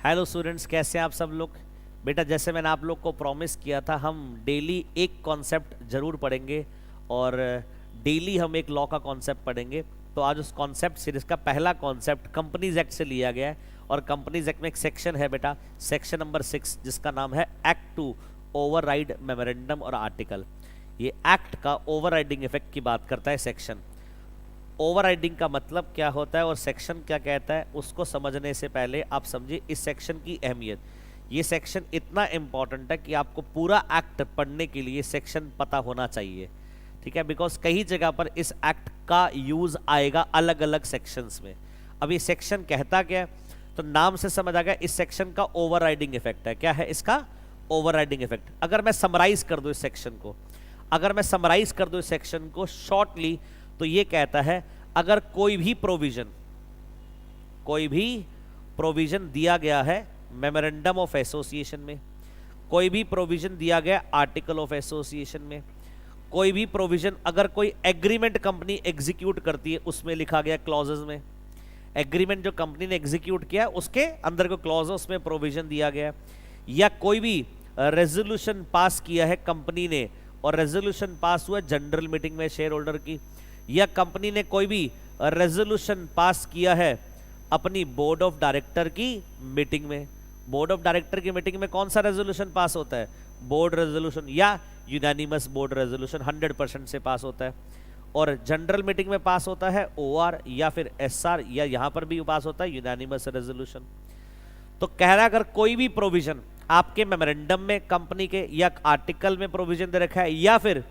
Hello students, कैसे हैं आप सब लोग। बेटा जैसे मैंने आप लोग को प्रॉमिस किया था, हम डेली एक कॉन्सेप्ट जरूर पढ़ेंगे और डेली हम एक लॉ का कॉन्सेप्ट पढ़ेंगे। तो आज उस कॉन्सेप्ट सीरीज का पहला कॉन्सेप्ट कंपनीज एक्ट से लिया गया है और कंपनीज एक्ट में एक सेक्शन है बेटा, सेक्शन नंबर 6, जिसका नाम है एक्ट टू ओवरराइड मेमोरेंडम और आर्टिकल। ये एक्ट का ओवरराइडिंग इफेक्ट की बात करता है सेक्शन। ओवरराइडिंग का मतलब क्या होता है और सेक्शन क्या कहता है, उसको समझने से पहले आप समझिए इस सेक्शन की अहमियत। ये सेक्शन इतना इंपॉर्टेंट है कि आपको पूरा एक्ट पढ़ने के लिए सेक्शन पता होना चाहिए, ठीक है। बिकॉज कई जगह पर इस एक्ट का यूज आएगा अलग अलग सेक्शंस में। अब ये सेक्शन कहता क्या है, तो नाम से समझ आ गया इस सेक्शन का ओवरराइडिंग इफेक्ट है। क्या है इसका ओवरराइडिंग इफेक्ट? अगर मैं समराइज कर दूं इस सेक्शन को, अगर मैं समराइज कर दूं इस सेक्शन को शॉर्टली, तो ये कहता है अगर कोई भी प्रोविजन दिया गया है मेमोरेंडम ऑफ एसोसिएशन में, कोई भी प्रोविजन दिया गया आर्टिकल ऑफ एसोसिएशन में, कोई भी प्रोविजन अगर कोई एग्रीमेंट कंपनी एग्जीक्यूट करती है उसमें लिखा गया क्लॉजेस में, एग्रीमेंट जो कंपनी ने एग्जीक्यूट किया उसके अंदर को क्लॉज है उसमें प्रोविजन दिया गया, या कोई भी रेजोल्यूशन पास किया है कंपनी ने और रेजोल्यूशन पास हुआ जनरल मीटिंग में शेयर होल्डर की, या कंपनी ने कोई भी रेजोल्यूशन पास किया है अपनी बोर्ड ऑफ डायरेक्टर की मीटिंग में। बोर्ड ऑफ डायरेक्टर की मीटिंग में कौन सा रेजोल्यूशन पास होता है? बोर्ड रेजोल्यूशन या यूनानिमस बोर्ड रेजोल्यूशन 100% से पास होता है। और जनरल मीटिंग में पास होता है ओआर या फिर एसआर, या यहां पर भी पास होता है यूनानिमस रेजोल्यूशन। तो कह रहा है अगर कोई भी प्रोविजन आपके मेमोरेंडम में कंपनी के या आर्टिकल में प्रोविजन दे रखा है या फिर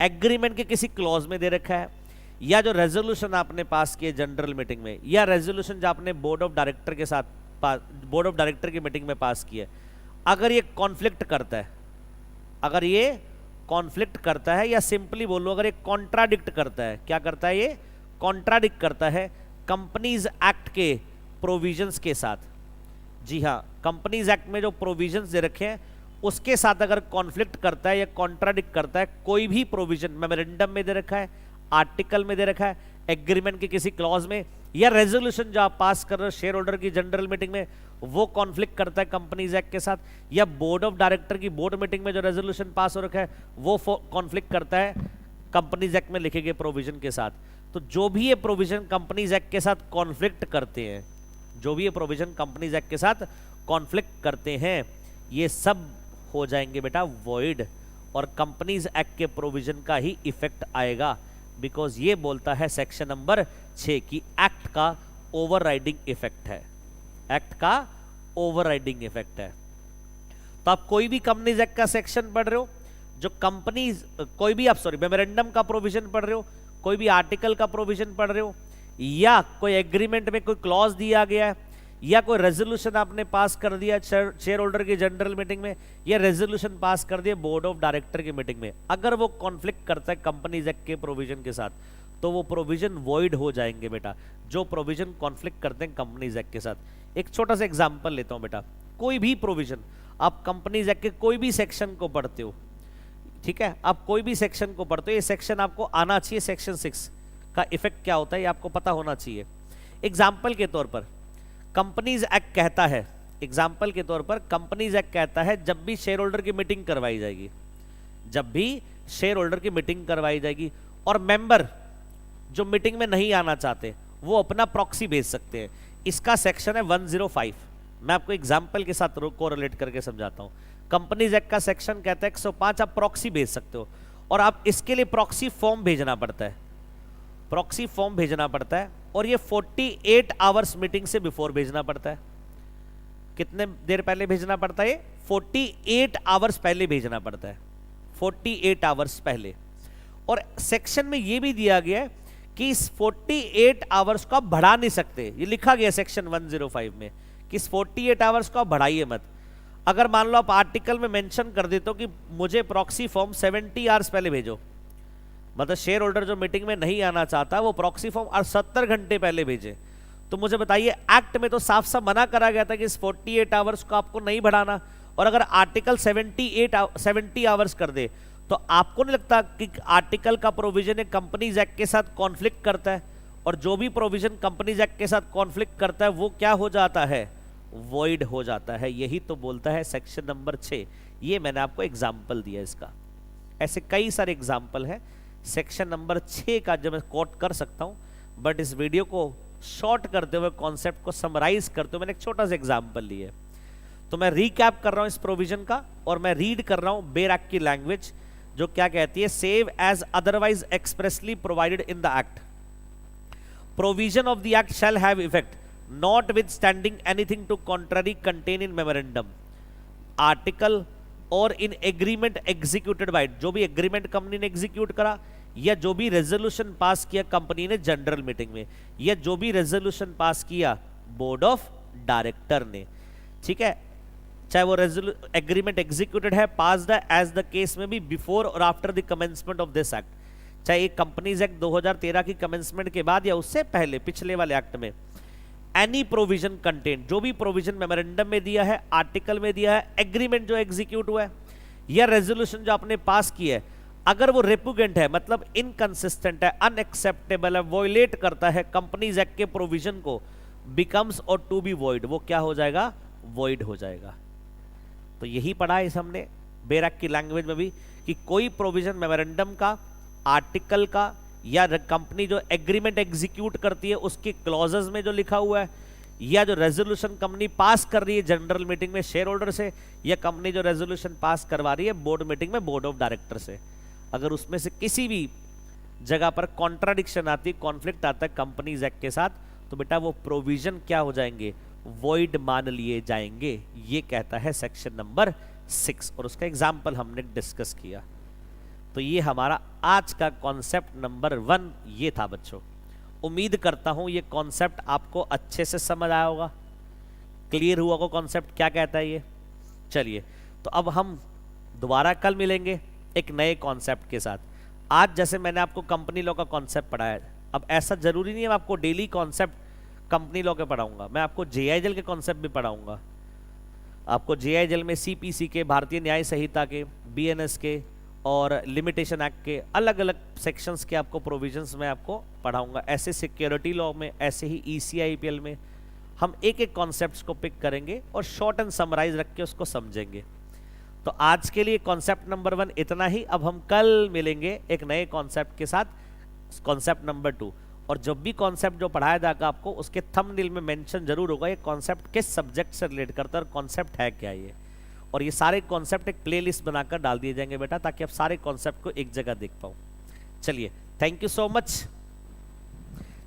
एग्रीमेंट के किसी क्लॉज में दे रखा है, या जो रेजोल्यूशन आपने पास किए जनरल मीटिंग में, या रेजोल्यूशन जो आपने बोर्ड ऑफ डायरेक्टर के साथ बोर्ड ऑफ डायरेक्टर की मीटिंग में पास किया, अगर ये कॉन्फ्लिक्ट करता है, अगर ये कॉन्फ्लिक्ट करता है, या सिंपली बोलो अगर ये कॉन्ट्राडिक्ट करता है, क्या करता है? ये कॉन्ट्राडिक्ट करता है कंपनीज एक्ट के प्रोविजंस के साथ। जी हाँ, कंपनीज एक्ट में जो प्रोविजंस दे रखे हैं उसके साथ अगर कॉन्फ्लिक्ट करता है या कॉन्ट्राडिक्ट करता है कोई भी प्रोविजन, मेमोरेंडम में दे रखा है, आर्टिकल में दे रखा है, एग्रीमेंट के किसी क्लॉज में, या रेजोल्यूशन जो आप पास कर रहे हो शेयर होल्डर की जनरल मीटिंग में, वो कॉन्फ्लिक्ट करता है कंपनीज एक्ट के साथ, या बोर्ड ऑफ डायरेक्टर की बोर्ड मीटिंग में जो रेजोल्यूशन पास हो रखा है वो कॉन्फ्लिक्ट करता है कंपनीज एक्ट में लिखे गए प्रोविजन के साथ। तो जो भी ये प्रोविजन कंपनीज एक्ट के साथ कॉन्फ्लिक्ट करते हैं, जो भी ये प्रोविजन कंपनीज एक्ट के साथ कॉन्फ्लिक्ट करते हैं, ये सब हो जाएंगे बेटा वॉइड, और कंपनीज एक्ट के प्रोविजन का ही इफेक्ट आएगा। बिकॉज ये बोलता है सेक्शन नंबर 6 की एक्ट का ओवरराइडिंग इफेक्ट है, एक्ट का ओवरराइडिंग इफेक्ट है। तो आप कोई भी कंपनीज एक्ट का सेक्शन पढ़ रहे हो, जो कंपनीज कोई भी आप मेमोरेंडम का प्रोविजन पढ़ रहे हो, कोई भी आर्टिकल का प्रोविजन पढ़ रहे हो, या कोई एग्रीमेंट में कोई क्लॉज दिया गया है, या कोई रेजोल्यूशन आपने पास कर दिया शेयर होल्डर की जनरल मीटिंग में, या रेजोल्यूशन पास कर दिया बोर्ड ऑफ डायरेक्टर की मीटिंग में, अगर वो कॉन्फ्लिक्ट करता है कंपनीज एक्ट के प्रोविजन के साथ, तो वो प्रोविजन वॉइड हो जाएंगे बेटा, जो प्रोविजन कॉन्फ्लिक्ट करते हैं कंपनीज एक्ट के साथ। एक छोटा सा एग्जांपल लेता हूं बेटा, कोई भी प्रोविजन आप कंपनीज एक्ट के कोई भी सेक्शन को पढ़ते हो, ठीक है, आप कोई भी सेक्शन को पढ़ते हो, ये सेक्शन आपको आना चाहिए, सेक्शन 6 का इफेक्ट क्या होता है ये आपको पता होना चाहिए। एग्जाम्पल के तौर पर कंपनीज एक्ट कहता है, एग्जाम्पल के तौर पर कंपनीज एक्ट कहता है जब भी शेयर होल्डर की मीटिंग करवाई जाएगी, जब भी शेयर होल्डर की मीटिंग करवाई जाएगी और मेंबर जो मीटिंग में नहीं आना चाहते वो अपना प्रॉक्सी भेज सकते हैं, इसका सेक्शन है 105। मैं आपको एग्जाम्पल के साथ कोरिलेट करके समझाता हूं। कंपनीज एक्ट का सेक्शन कहता है 105 आप प्रॉक्सी भेज सकते हो, और आप इसके लिए प्रॉक्सी फॉर्म भेजना पड़ता है, प्रॉक्सी फॉर्म भेजना पड़ता है, और ये 48 आवर्स मीटिंग से बिफोर भेजना पड़ता है। कितने देर पहले भेजना पड़ता है? 48 आवर्स पहले भेजना पड़ता है, 48 आवर्स पहले। और सेक्शन में ये भी दिया गया है कि इस 48 आवर्स को आप बढ़ा नहीं सकते, ये लिखा गया सेक्शन 105 में कि इस 48 आवर्स को आप बढ़ाइए मत। अगर मान लो आप आर्टिकल में मेंशन कर देते हो कि मुझे प्रॉक्सी फॉर्म 70 आवर्स पहले भेजो, मतलब शेयर होल्डर जो मीटिंग में नहीं आना चाहता वो प्रॉक्सी फॉर्म 70 घंटे पहले भेजे, तो मुझे बताइए एक्ट में तो साफ साफ मना करा गया था कि इस 48 आवर्स को आपको नहीं बढ़ाना। और अगर आर्टिकल 70 आवर्स कर दे, तो आपको नहीं लगता कि आर्टिकल का प्रोविजन कंपनीज एक्ट के साथ कॉन्फ्लिक्ट करता है, और जो भी प्रोविजन कंपनीज एक्ट के साथ कॉन्फ्लिक्ट करता है वो क्या हो जाता है? वॉइड हो जाता है। यही तो बोलता है सेक्शन नंबर 6। ये मैंने आपको एग्जाम्पल दिया इसका, ऐसे कई सारे एग्जाम्पल है सेक्शन नंबर 6 का जो मैं कोट कर सकता हूं, बट इस वीडियो को शॉर्ट करते हुए, कॉन्सेप्ट को समराइज करते हुए मैंने एक छोटा सा एग्जाम्पल लिया। तो मैं रिकैप कर रहा हूं इस प्रोविजन का, और मैं रीड कर रहा हूं बेयर एक्ट की लैंग्वेज, जो क्या कहती है, save as otherwise expressly provided in the act, provision of the act shall have effect notwithstanding anything to contrary contained in memorandum, article और इन एग्रीमेंट एग्जीक्यूटेड बाय, जो भी एग्रीमेंट कंपनी ने execute करा, या जो भी रेजोल्यूशन पास किया company ने जनरल मीटिंग में, या जो भी रेजोल्यूशन पास किया बोर्ड ऑफ डायरेक्टर ने, ठीक है, चाहे वो एग्रीमेंट एग्जीक्यूटेड है, पास द एज द केस में भी बिफोर और after the commencement of this act, चाहे एक कंपनीज एक्ट 2013 की कमेंसमेंट के बाद या उससे पहले पिछले वाले एक्ट में, एनी प्रोविजन कंटेंट, जो भी प्रोविजन मेमोरेंडम में दिया है, आर्टिकल में दिया है, एग्रीमेंट जो एग्जीक्यूट हुआ है, या रेजोल्यूशन जो आपने पास किया है, अगर वो रेपुगेंट है, मतलब इनकंसिस्टेंट है, अनएक्सेप्टेबल है, वॉयलेट करता है कंपनीज एक्ट के प्रोविजन को, बिकम्स और टू बी वॉइड, वो क्या हो जाएगा, वॉइड हो जाएगा। तो यही पढ़ा है इस हमने बेयर एक्ट की लैंग्वेज में भी, कि कोई प्रोविजन मेमोरेंडम का, आर्टिकल का, या कंपनी जो एग्रीमेंट एग्जीक्यूट करती है उसके क्लॉजेस में जो लिखा हुआ है, या जो रेजोल्यूशन कंपनी पास कर रही है जनरल मीटिंग में शेयर होल्डर से, या कंपनी जो रेजोल्यूशन पास करवा रही है बोर्ड मीटिंग में बोर्ड ऑफ डायरेक्टर से, अगर उसमें से किसी भी जगह पर कॉन्ट्राडिक्शन आती है, कॉन्फ्लिक्ट आता है कंपनीज एक्ट के साथ, तो बेटा वो प्रोविजन क्या हो जाएंगे, वॉइड मान लिए जाएंगे। ये कहता है सेक्शन नंबर 6, और उसका एग्जाम्पल हमने डिस्कस किया। तो ये हमारा आज का कॉन्सेप्ट नंबर 1 ये था बच्चों। उम्मीद करता हूं ये कॉन्सेप्ट आपको अच्छे से समझ आया होगा, क्लियर हुआ को कॉन्सेप्ट क्या कहता है ये। चलिए, तो अब हम दोबारा कल मिलेंगे एक नए कॉन्सेप्ट के साथ। आज जैसे मैंने आपको कंपनी लॉ का कॉन्सेप्ट पढ़ाया, अब ऐसा जरूरी नहीं है मैं आपको डेली कॉन्सेप्ट कंपनी लॉ के पढ़ाऊंगा, मैं आपको जेआईजेल के कॉन्सेप्ट भी पढ़ाऊंगा। आपको जेआईजेल में सीपीसी के, भारतीय न्याय संहिता के, बीएनएस के और लिमिटेशन एक्ट के अलग अलग सेक्शंस के आपको प्रोविजंस में आपको पढ़ाऊंगा। ऐसे सिक्योरिटी लॉ में, ऐसे ही ईसीआईपीएल में हम एक एक कॉन्सेप्ट्स को पिक करेंगे और शॉर्ट एंड समराइज रख के उसको समझेंगे। तो आज के लिए कॉन्सेप्ट नंबर 1 इतना ही। अब हम कल मिलेंगे एक नए कॉन्सेप्ट के साथ, कॉन्सेप्ट नंबर 2। और जब भी कॉन्सेप्ट जो पढ़ाया जाएगा आपको, उसके थंबनेल में मेंशन जरूर होगा ये कॉन्सेप्ट किस सब्जेक्ट से रिलेट करता है और कॉन्सेप्ट है क्या ये। और ये सारे कॉन्सेप्ट एक प्लेलिस्ट बनाकर डाल दिए जाएंगे बेटा, ताकि आप सारे कॉन्सेप्ट को एक जगह देख पाओ। चलिए, thank you so much,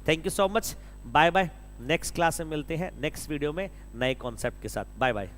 thank you so much, bye bye. Next class में मिलते हैं नेक्स्ट वीडियो में नए कॉन्सेप्ट के साथ। Bye bye.